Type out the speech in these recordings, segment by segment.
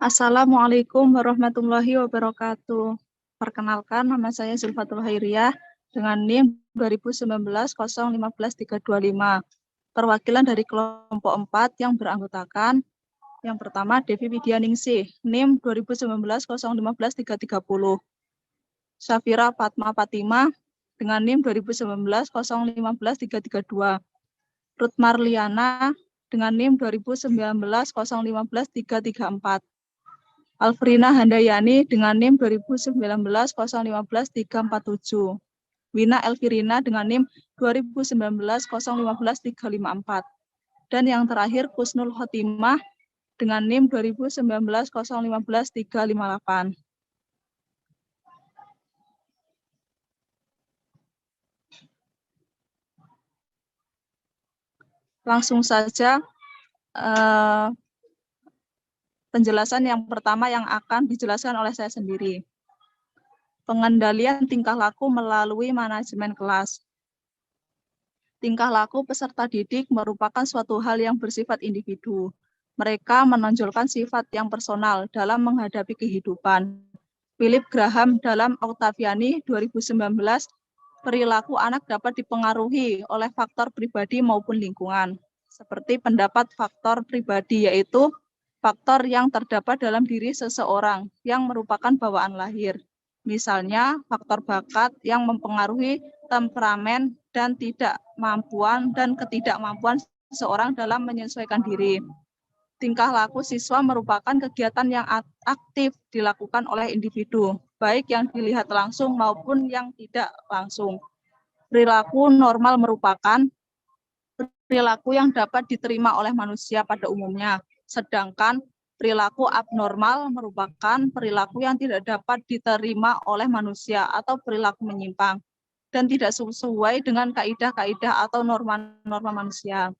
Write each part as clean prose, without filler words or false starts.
Assalamualaikum warahmatullahi wabarakatuh. Perkenalkan, nama saya Zulfatul Hairiyah dengan NIM 2019-015325. Perwakilan dari kelompok 4 yang beranggotakan yang pertama Devi Widyaningsih, NIM 2019-015330. Syafira Fatma Fatimah dengan NIM 2019-015332. Ruth Marliana dengan NIM 2019-015334. Alfrina Handayani dengan NIM 2019-015347. Wina Elvirina dengan NIM 2019-015354. Dan yang terakhir Kusnul Khotimah dengan NIM 2019-015358. Langsung saja penjelasan yang pertama yang akan dijelaskan oleh saya sendiri. Pengendalian tingkah laku melalui manajemen kelas. Tingkah laku peserta didik merupakan suatu hal yang bersifat individu. Mereka menonjolkan sifat yang personal dalam menghadapi kehidupan. Philip Graham dalam Octaviani 2019, perilaku anak dapat dipengaruhi oleh faktor pribadi maupun lingkungan. Seperti pendapat faktor pribadi, yaitu faktor yang terdapat dalam diri seseorang yang merupakan bawaan lahir. Misalnya, faktor bakat yang mempengaruhi temperamen dan ketidakmampuan seseorang dalam menyesuaikan diri. Tingkah laku siswa merupakan kegiatan yang aktif dilakukan oleh individu, baik yang dilihat langsung maupun yang tidak langsung. Perilaku normal merupakan perilaku yang dapat diterima oleh manusia pada umumnya, sedangkan perilaku abnormal merupakan perilaku yang tidak dapat diterima oleh manusia atau perilaku menyimpang dan tidak sesuai dengan kaidah-kaidah atau norma-norma manusia.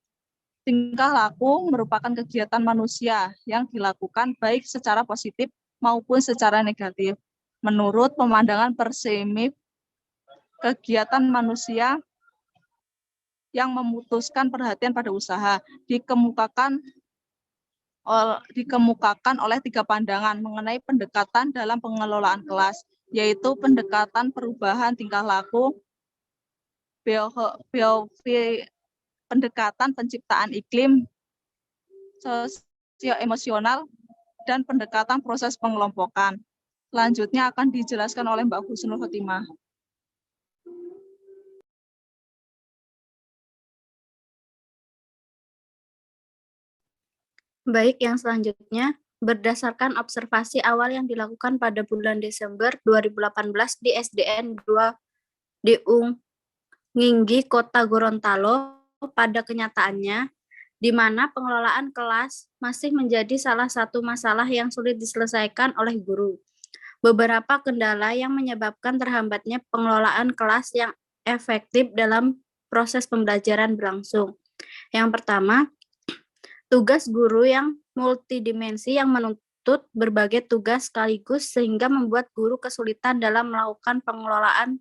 Tingkah laku merupakan kegiatan manusia yang dilakukan baik secara positif maupun secara negatif. Menurut pemandangan persemif, kegiatan manusia yang memutuskan perhatian pada usaha dikemukakan oleh 3 pandangan mengenai pendekatan dalam pengelolaan kelas, yaitu pendekatan perubahan tingkah laku, pendekatan penciptaan iklim sosio-emosional, dan pendekatan proses pengelompokan. Selanjutnya akan dijelaskan oleh Mbak Husnul Khotimah. Baik, yang selanjutnya, berdasarkan observasi awal yang dilakukan pada bulan Desember 2018 di SDN 2 Deung Nginggi, Kota Gorontalo, pada kenyataannya, di mana pengelolaan kelas masih menjadi salah satu masalah yang sulit diselesaikan oleh guru. Beberapa kendala yang menyebabkan terhambatnya pengelolaan kelas yang efektif dalam proses pembelajaran berlangsung. Yang pertama, tugas guru yang multidimensi yang menuntut berbagai tugas sekaligus sehingga membuat guru kesulitan dalam melakukan pengelolaan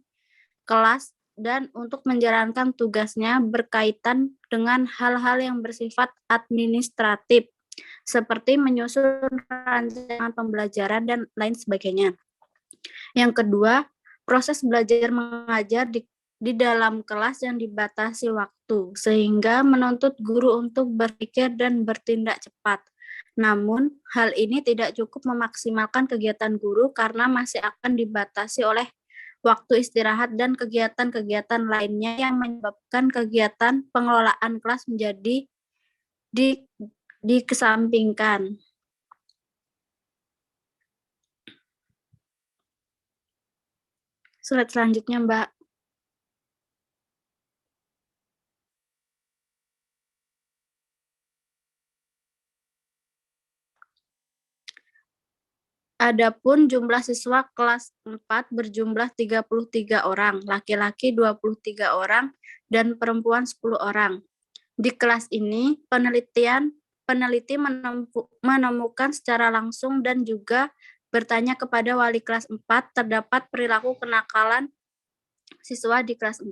kelas dan untuk menjalankan tugasnya berkaitan dengan hal-hal yang bersifat administratif, seperti menyusun rancangan pembelajaran dan lain sebagainya. Yang kedua, proses belajar mengajar di dalam kelas yang dibatasi waktu, sehingga menuntut guru untuk berpikir dan bertindak cepat. Namun, hal ini tidak cukup memaksimalkan kegiatan guru karena masih akan dibatasi oleh waktu istirahat dan kegiatan-kegiatan lainnya yang menyebabkan kegiatan pengelolaan kelas menjadi dikesampingkan. Slide selanjutnya, Mbak. Adapun jumlah siswa kelas 4 berjumlah 33 orang, laki-laki 23 orang, dan perempuan 10 orang. Di kelas ini, peneliti menemukan secara langsung dan juga bertanya kepada wali kelas 4 terdapat perilaku kenakalan siswa di kelas 4.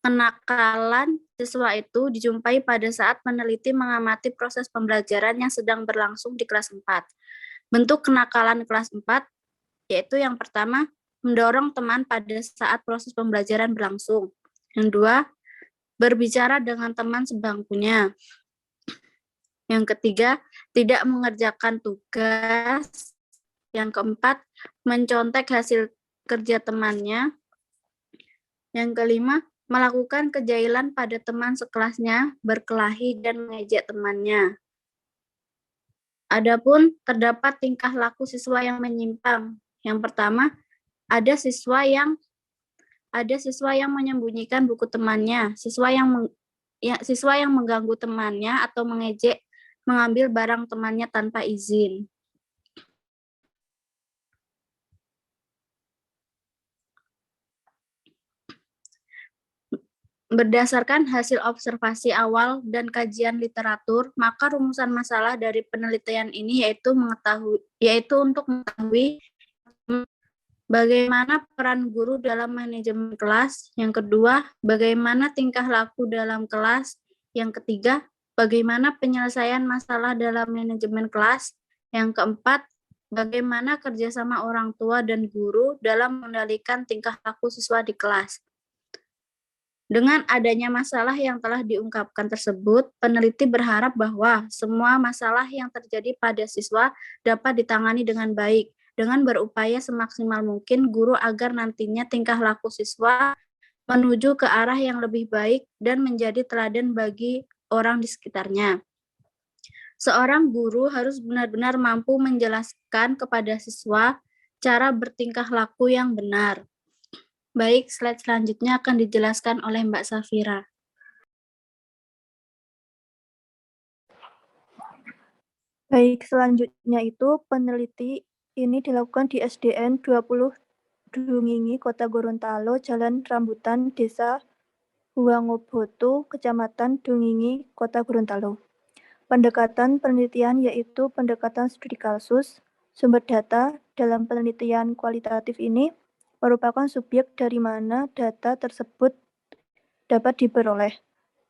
Kenakalan siswa itu dijumpai pada saat peneliti mengamati proses pembelajaran yang sedang berlangsung di kelas 4. Bentuk kenakalan kelas 4 yaitu yang pertama, mendorong teman pada saat proses pembelajaran berlangsung. Yang kedua, berbicara dengan teman sebangkunya. Yang ketiga, tidak mengerjakan tugas. Yang keempat, mencontek hasil kerja temannya. Yang kelima, melakukan kejailan pada teman sekelasnya, berkelahi dan mengejek temannya. Adapun terdapat tingkah laku siswa yang menyimpang. Yang pertama, ada siswa yang menyembunyikan buku temannya, siswa yang mengganggu temannya atau mengejek, mengambil barang temannya tanpa izin. Berdasarkan hasil observasi awal dan kajian literatur, maka rumusan masalah dari penelitian ini yaitu untuk mengetahui bagaimana peran guru dalam manajemen kelas. Yang kedua, bagaimana tingkah laku dalam kelas. Yang ketiga, bagaimana penyelesaian masalah dalam manajemen kelas. Yang keempat, bagaimana kerjasama orang tua dan guru dalam mengendalikan tingkah laku siswa di kelas. Dengan adanya masalah yang telah diungkapkan tersebut, peneliti berharap bahwa semua masalah yang terjadi pada siswa dapat ditangani dengan baik, dengan berupaya semaksimal mungkin guru agar nantinya tingkah laku siswa menuju ke arah yang lebih baik dan menjadi teladan bagi orang di sekitarnya. Seorang guru harus benar-benar mampu menjelaskan kepada siswa cara bertingkah laku yang benar. Baik, slide selanjutnya akan dijelaskan oleh Mbak Safira. Baik, selanjutnya itu peneliti ini dilakukan di SDN 20 Dungingi, Kota Gorontalo, Jalan Rambutan, Desa Huangoboto, Kecamatan Dungingi, Kota Gorontalo. Pendekatan penelitian yaitu pendekatan studi kasus. Sumber data dalam penelitian kualitatif ini merupakan subjek dari mana data tersebut dapat diperoleh.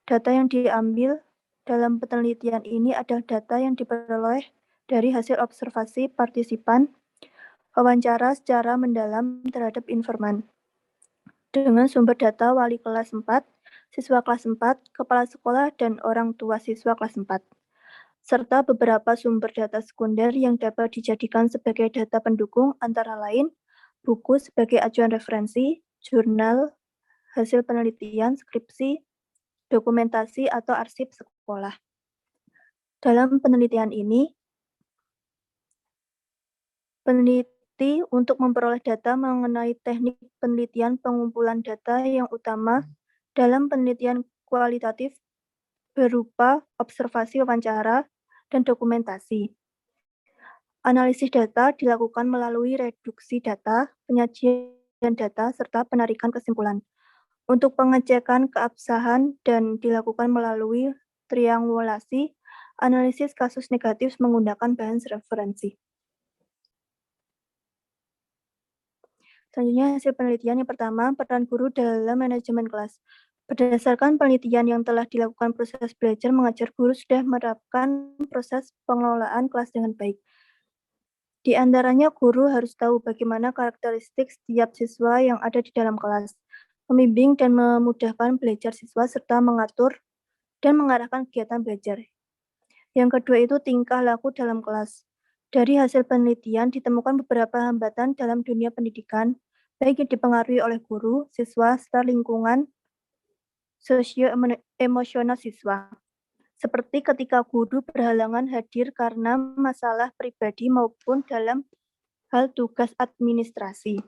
Data yang diambil dalam penelitian ini adalah data yang diperoleh dari hasil observasi partisipan, wawancara secara mendalam terhadap informan. Dengan sumber data wali kelas 4, siswa kelas 4, kepala sekolah, dan orang tua siswa kelas 4. Serta beberapa sumber data sekunder yang dapat dijadikan sebagai data pendukung antara lain buku sebagai acuan referensi, jurnal, hasil penelitian, skripsi, dokumentasi atau arsip sekolah. Dalam penelitian ini, peneliti untuk memperoleh data mengenai teknik penelitian pengumpulan data yang utama dalam penelitian kualitatif berupa observasi wawancara dan dokumentasi. Analisis data dilakukan melalui reduksi data, penyajian data, serta penarikan kesimpulan. Untuk pengecekan keabsahan dan dilakukan melalui triangulasi, analisis kasus negatif menggunakan bahan referensi. Selanjutnya hasil penelitian yang pertama, peran guru dalam manajemen kelas. Berdasarkan penelitian yang telah dilakukan proses belajar mengajar, guru sudah menerapkan proses pengelolaan kelas dengan baik. Di antaranya, guru harus tahu bagaimana karakteristik setiap siswa yang ada di dalam kelas, membimbing dan memudahkan belajar siswa, serta mengatur dan mengarahkan kegiatan belajar. Yang kedua itu tingkah laku dalam kelas. Dari hasil penelitian ditemukan beberapa hambatan dalam dunia pendidikan, baik yang dipengaruhi oleh guru, siswa, serta lingkungan sosio-emosional siswa. Seperti ketika guru berhalangan hadir karena masalah pribadi maupun dalam hal tugas administrasi.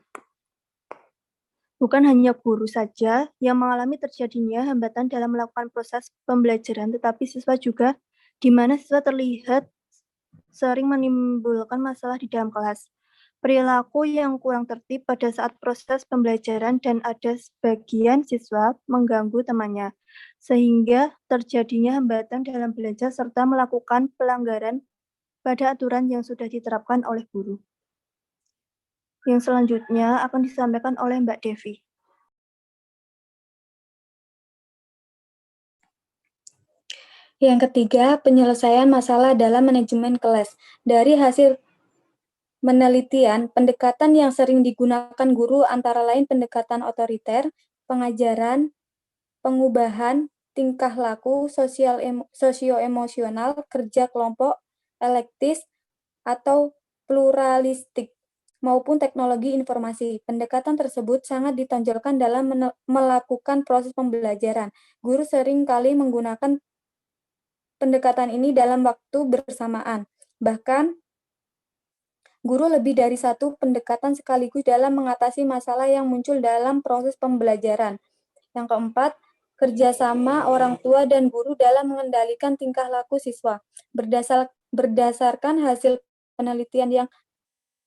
Bukan hanya guru saja yang mengalami terjadinya hambatan dalam melakukan proses pembelajaran, tetapi siswa juga, di mana siswa terlihat sering menimbulkan masalah di dalam kelas. Perilaku yang kurang tertib pada saat proses pembelajaran dan ada sebagian siswa mengganggu temannya, sehingga terjadinya hambatan dalam belajar serta melakukan pelanggaran pada aturan yang sudah diterapkan oleh guru. Yang selanjutnya akan disampaikan oleh Mbak Devi. Yang ketiga, penyelesaian masalah dalam manajemen kelas. Dari hasil penelitian, pendekatan yang sering digunakan guru antara lain pendekatan otoriter, pengajaran, pengubahan, tingkah laku, sosio-emosional, kerja kelompok, elektis, atau pluralistik, maupun teknologi informasi. Pendekatan tersebut sangat ditonjolkan dalam melakukan proses pembelajaran. Guru sering kali menggunakan pendekatan ini dalam waktu bersamaan. Bahkan, guru lebih dari satu pendekatan sekaligus dalam mengatasi masalah yang muncul dalam proses pembelajaran. Yang keempat, kerjasama orang tua dan guru dalam mengendalikan tingkah laku siswa. Berdasarkan hasil penelitian yang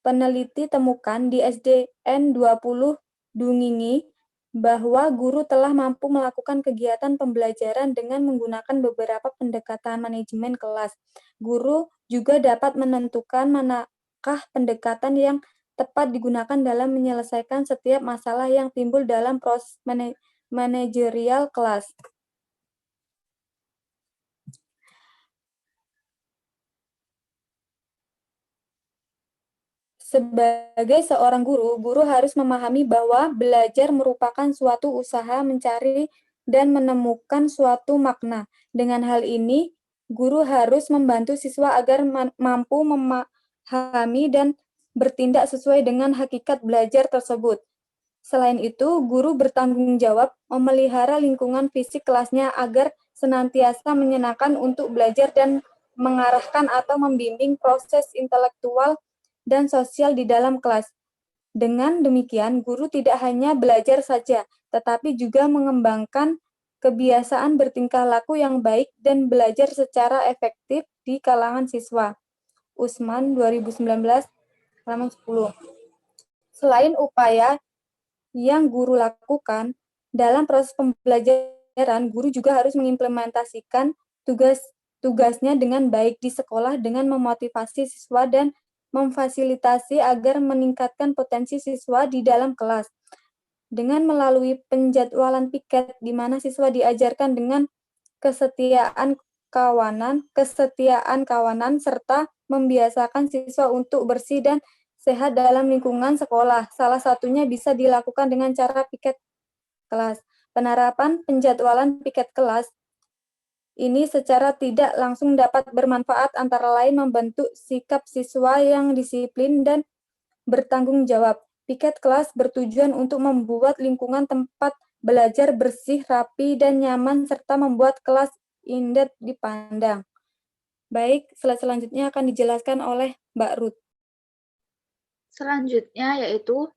peneliti temukan di SDN 20 Dungingi, bahwa guru telah mampu melakukan kegiatan pembelajaran dengan menggunakan beberapa pendekatan manajemen kelas. Guru juga dapat menentukan manakah pendekatan yang tepat digunakan dalam menyelesaikan setiap masalah yang timbul dalam proses manajerial kelas. Sebagai seorang guru, guru harus memahami bahwa belajar merupakan suatu usaha mencari dan menemukan suatu makna. Dengan hal ini, guru harus membantu siswa agar mampu memahami dan bertindak sesuai dengan hakikat belajar tersebut. Selain itu, guru bertanggung jawab memelihara lingkungan fisik kelasnya agar senantiasa menyenangkan untuk belajar dan mengarahkan atau membimbing proses intelektual dan sosial di dalam kelas. Dengan demikian, guru tidak hanya belajar saja, tetapi juga mengembangkan kebiasaan bertingkah laku yang baik dan belajar secara efektif di kalangan siswa. Usman 2019 halaman 10. Selain upaya yang guru lakukan dalam proses pembelajaran, guru juga harus mengimplementasikan tugasnya dengan baik di sekolah dengan memotivasi siswa dan memfasilitasi agar meningkatkan potensi siswa di dalam kelas. Dengan melalui penjadwalan piket di mana siswa diajarkan dengan kesetiaan kawanan, serta membiasakan siswa untuk bersih dan sehat dalam lingkungan sekolah. Salah satunya bisa dilakukan dengan cara piket kelas. Penerapan penjadwalan piket kelas ini secara tidak langsung dapat bermanfaat antara lain membentuk sikap siswa yang disiplin dan bertanggung jawab. Piket kelas bertujuan untuk membuat lingkungan tempat belajar bersih, rapi, dan nyaman, serta membuat kelas indah dipandang. Baik, slide selanjutnya akan dijelaskan oleh Mbak Ruth. Selanjutnya yaitu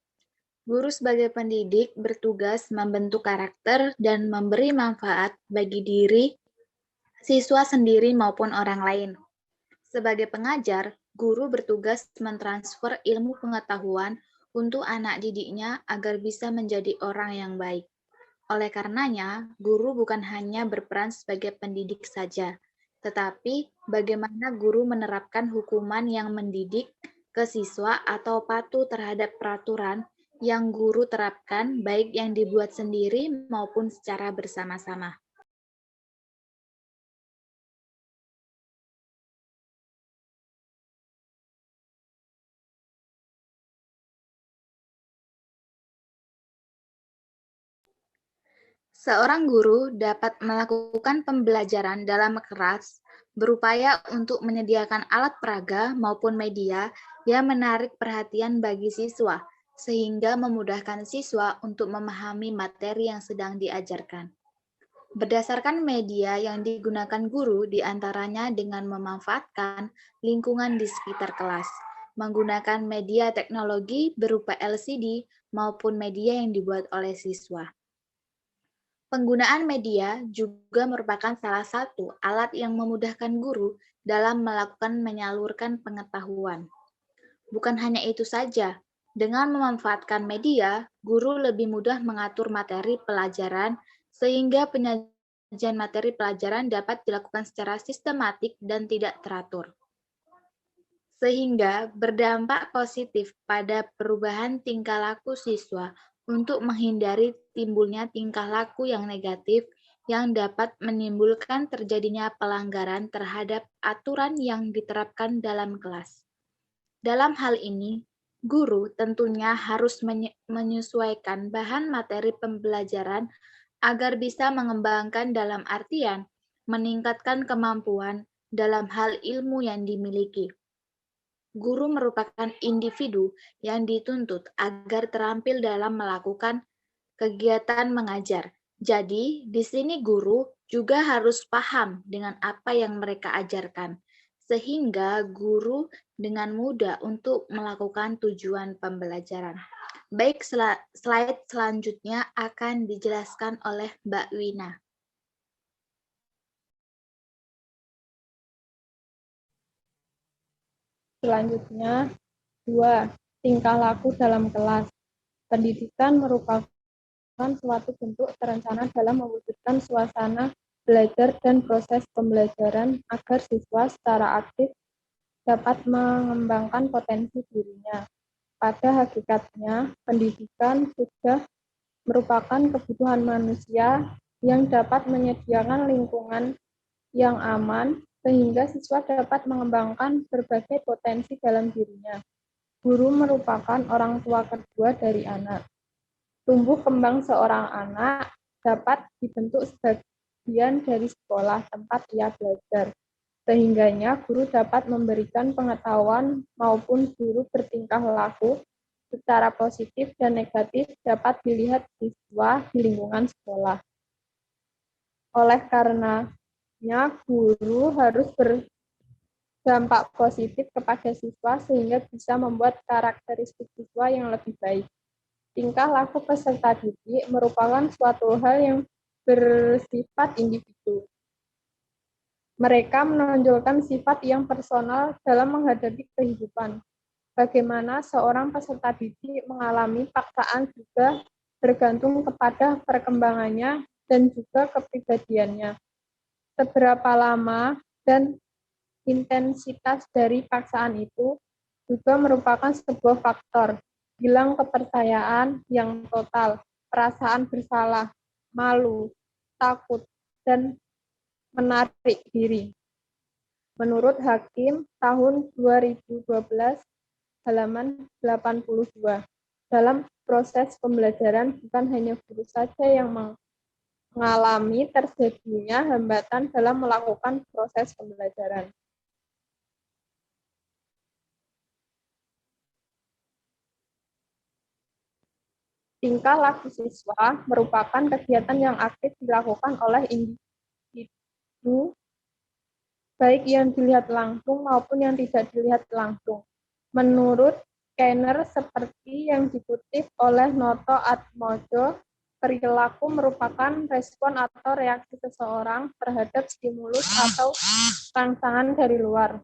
guru sebagai pendidik bertugas membentuk karakter dan memberi manfaat bagi diri, siswa sendiri maupun orang lain. Sebagai pengajar, guru bertugas mentransfer ilmu pengetahuan untuk anak didiknya agar bisa menjadi orang yang baik. Oleh karenanya, guru bukan hanya berperan sebagai pendidik saja, tetapi bagaimana guru menerapkan hukuman yang mendidik ke siswa atau patuh terhadap peraturan yang guru terapkan, baik yang dibuat sendiri maupun secara bersama-sama. Seorang guru dapat melakukan pembelajaran dalam kelas, berupaya untuk menyediakan alat peraga maupun media yang menarik perhatian bagi siswa, sehingga memudahkan siswa untuk memahami materi yang sedang diajarkan. Berdasarkan media yang digunakan guru, diantaranya dengan memanfaatkan lingkungan di sekitar kelas, menggunakan media teknologi berupa LCD maupun media yang dibuat oleh siswa. Penggunaan media juga merupakan salah satu alat yang memudahkan guru dalam menyalurkan pengetahuan. Bukan hanya itu saja, dengan memanfaatkan media, guru lebih mudah mengatur materi pelajaran sehingga penyajian materi pelajaran dapat dilakukan secara sistematik dan tidak teratur. Sehingga berdampak positif pada perubahan tingkah laku siswa untuk menghindari timbulnya tingkah laku yang negatif yang dapat menimbulkan terjadinya pelanggaran terhadap aturan yang diterapkan dalam kelas. Dalam hal ini, guru tentunya harus menyesuaikan bahan materi pembelajaran agar bisa mengembangkan dalam artian meningkatkan kemampuan dalam hal ilmu yang dimiliki. Guru merupakan individu yang dituntut agar terampil dalam melakukan kegiatan mengajar. Jadi, di sini guru juga harus paham dengan apa yang mereka ajarkan, sehingga guru dengan mudah untuk melakukan tujuan pembelajaran. Baik, slide selanjutnya akan dijelaskan oleh Mbak Wina. Selanjutnya, 2. Tingkah laku dalam kelas. Pendidikan merupakan suatu bentuk terencana dalam mewujudkan suasana belajar dan proses pembelajaran agar siswa secara aktif dapat mengembangkan potensi dirinya. Pada hakikatnya, pendidikan sudah merupakan kebutuhan manusia yang dapat menyediakan lingkungan yang aman sehingga siswa dapat mengembangkan berbagai potensi dalam dirinya. Guru merupakan orang tua kedua dari anak. Tumbuh kembang seorang anak dapat dibentuk sebagian dari sekolah tempat ia belajar. Sehingganya guru dapat memberikan pengetahuan maupun guru bertingkah laku secara positif dan negatif dapat dilihat siswa di lingkungan sekolah. Oleh karenanya, guru harus berdampak positif kepada siswa sehingga bisa membuat karakteristik siswa yang lebih baik. Tingkah laku peserta didik merupakan suatu hal yang bersifat individu. Mereka menonjolkan sifat yang personal dalam menghadapi kehidupan. Bagaimana seorang peserta didik mengalami paksaan juga bergantung kepada perkembangannya dan juga kepribadiannya. Seberapa lama dan intensitas dari paksaan itu juga merupakan sebuah faktor. Hilang kepercayaan yang total, perasaan bersalah, malu, takut, dan menarik diri. Menurut Hakim tahun 2012 halaman 82, dalam proses pembelajaran bukan hanya guru saja yang mengalami terjadinya hambatan dalam melakukan proses pembelajaran. Tingkah laku siswa merupakan kegiatan yang aktif dilakukan oleh individu, baik yang dilihat langsung maupun yang tidak dilihat langsung. Menurut Skinner, seperti yang dikutip oleh Noto Atmojo, perilaku merupakan respon atau reaksi seseorang terhadap stimulus atau rangsangan dari luar.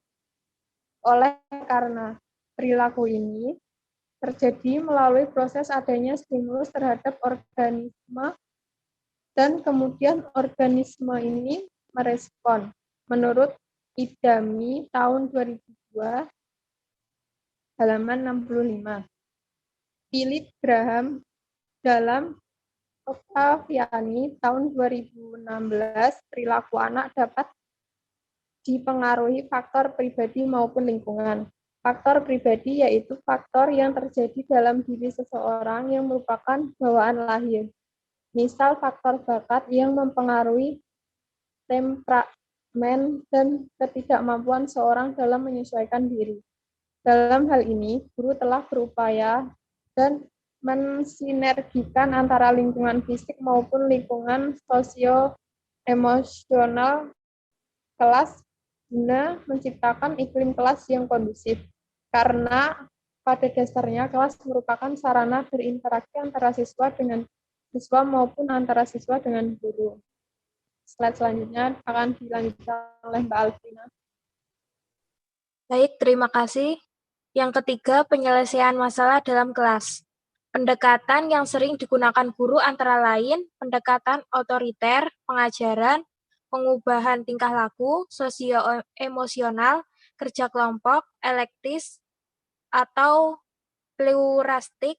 Oleh karena perilaku ini terjadi melalui proses adanya stimulus terhadap organisme dan kemudian organisme ini merespon. Menurut Idami tahun 2002 halaman 65. Philip Graham dalam Octaviani tahun 2016, perilaku anak dapat dipengaruhi faktor pribadi maupun lingkungan. Faktor pribadi yaitu faktor yang terjadi dalam diri seseorang yang merupakan bawaan lahir. Misal faktor bakat yang mempengaruhi temperamen dan ketidakmampuan seorang dalam menyesuaikan diri. Dalam hal ini, guru telah berupaya dan mensinergikan antara lingkungan fisik maupun lingkungan sosio-emosional kelas guna menciptakan iklim kelas yang kondusif. Karena pada dasarnya kelas merupakan sarana berinteraksi antara siswa dengan siswa maupun antara siswa dengan guru. Slide selanjutnya akan dilanjutkan oleh Mbak Alvina. Baik, terima kasih. Yang ketiga, penyelesaian masalah dalam kelas. Pendekatan yang sering digunakan guru antara lain pendekatan otoriter, pengajaran, pengubahan tingkah laku, sosio-emosional, kerja kelompok, elektis, atau pluralistik,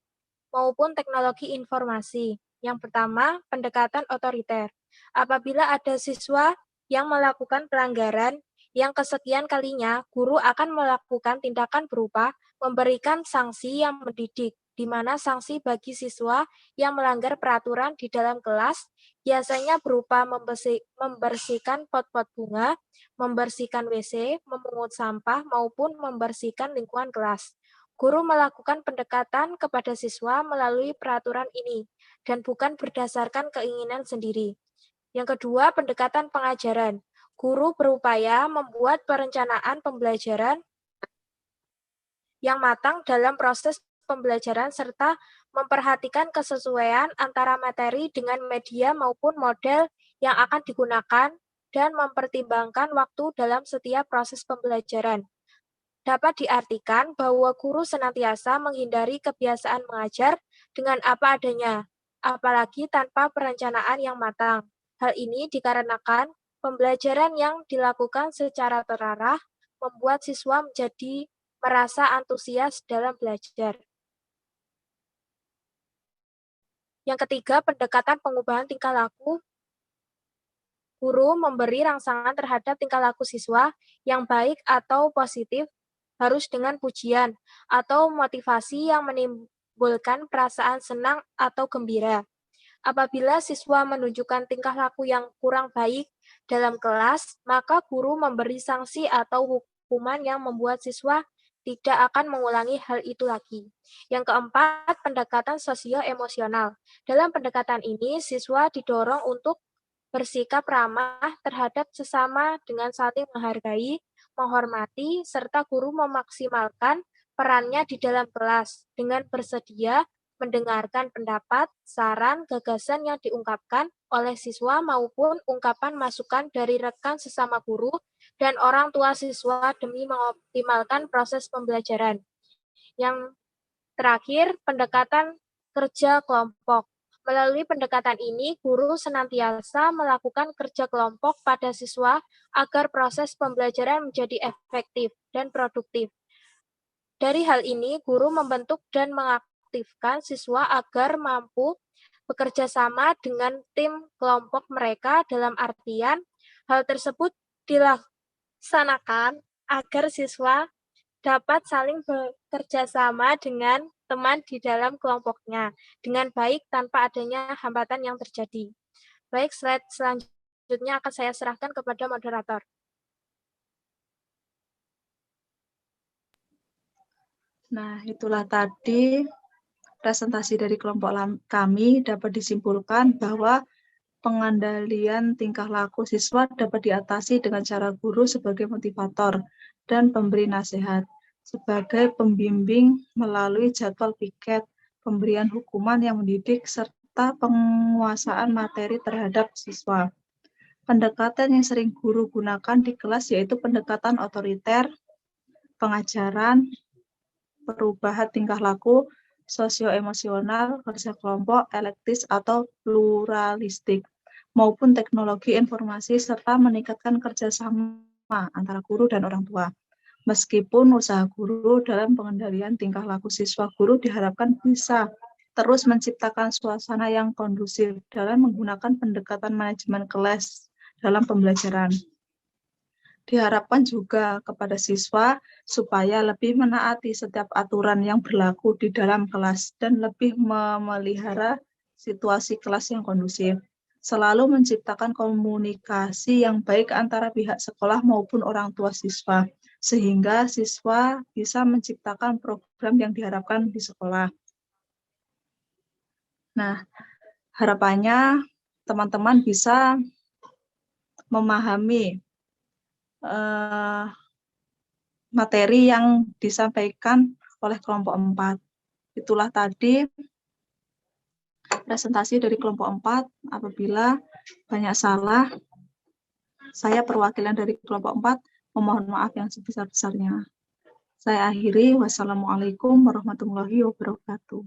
maupun teknologi informasi. Yang pertama, pendekatan otoriter. Apabila ada siswa yang melakukan pelanggaran yang kesekian kalinya, guru akan melakukan tindakan berupa memberikan sanksi yang mendidik, di mana sanksi bagi siswa yang melanggar peraturan di dalam kelas biasanya berupa membersihkan pot-pot bunga, membersihkan WC, memungut sampah, maupun membersihkan lingkungan kelas. Guru melakukan pendekatan kepada siswa melalui peraturan ini, dan bukan berdasarkan keinginan sendiri. Yang kedua, pendekatan pengajaran. Guru berupaya membuat perencanaan pembelajaran yang matang dalam proses pembelajaran serta memperhatikan kesesuaian antara materi dengan media maupun model yang akan digunakan dan mempertimbangkan waktu dalam setiap proses pembelajaran. Dapat diartikan bahwa guru senantiasa menghindari kebiasaan mengajar dengan apa adanya, apalagi tanpa perencanaan yang matang. Hal ini dikarenakan pembelajaran yang dilakukan secara terarah membuat siswa menjadi merasa antusias dalam belajar. Yang ketiga, pendekatan pengubahan tingkah laku. Guru memberi rangsangan terhadap tingkah laku siswa yang baik atau positif harus dengan pujian atau motivasi yang menimbulkan perasaan senang atau gembira. Apabila siswa menunjukkan tingkah laku yang kurang baik dalam kelas, maka guru memberi sanksi atau hukuman yang membuat siswa tidak akan mengulangi hal itu lagi. Yang keempat, pendekatan sosio-emosional. Dalam pendekatan ini, siswa didorong untuk bersikap ramah terhadap sesama dengan saling menghargai, menghormati, serta guru memaksimalkan perannya di dalam kelas dengan bersedia mendengarkan pendapat, saran, gagasan yang diungkapkan oleh siswa maupun ungkapan masukan dari rekan sesama guru dan orang tua siswa demi mengoptimalkan proses pembelajaran. Yang terakhir, pendekatan kerja kelompok. Melalui pendekatan ini, guru senantiasa melakukan kerja kelompok pada siswa agar proses pembelajaran menjadi efektif dan produktif. Dari hal ini, guru membentuk dan mengaktifkan siswa agar mampu bekerja sama dengan tim kelompok mereka dalam artian hal tersebut dilaksanakan agar siswa dapat saling bekerja sama dengan teman di dalam kelompoknya dengan baik tanpa adanya hambatan yang terjadi. Baik, slide selanjutnya akan saya serahkan kepada moderator. Nah, itulah tadi presentasi dari kelompok kami. Dapat disimpulkan bahwa pengendalian tingkah laku siswa dapat diatasi dengan cara guru sebagai motivator dan pemberi nasihat, sebagai pembimbing melalui jadwal piket, pemberian hukuman yang mendidik, serta penguasaan materi terhadap siswa. Pendekatan yang sering guru gunakan di kelas yaitu pendekatan otoriter, pengajaran, perubahan tingkah laku, sosio-emosional, kerja kelompok, elektis atau pluralistik, maupun teknologi informasi serta meningkatkan kerjasama antara guru dan orang tua. Meskipun usaha guru dalam pengendalian tingkah laku siswa, guru diharapkan bisa terus menciptakan suasana yang kondusif dalam menggunakan pendekatan manajemen kelas dalam pembelajaran. Diharapkan juga kepada siswa supaya lebih menaati setiap aturan yang berlaku di dalam kelas dan lebih memelihara situasi kelas yang kondusif. Selalu menciptakan komunikasi yang baik antara pihak sekolah maupun orang tua siswa, sehingga siswa bisa menciptakan program yang diharapkan di sekolah. Nah, harapannya teman-teman bisa memahami materi yang disampaikan oleh kelompok 4. Itulah tadi presentasi dari kelompok 4. Apabila banyak salah, saya perwakilan dari kelompok 4 memohon maaf yang sebesar-besarnya. Saya akhiri. Wassalamualaikum warahmatullahi wabarakatuh.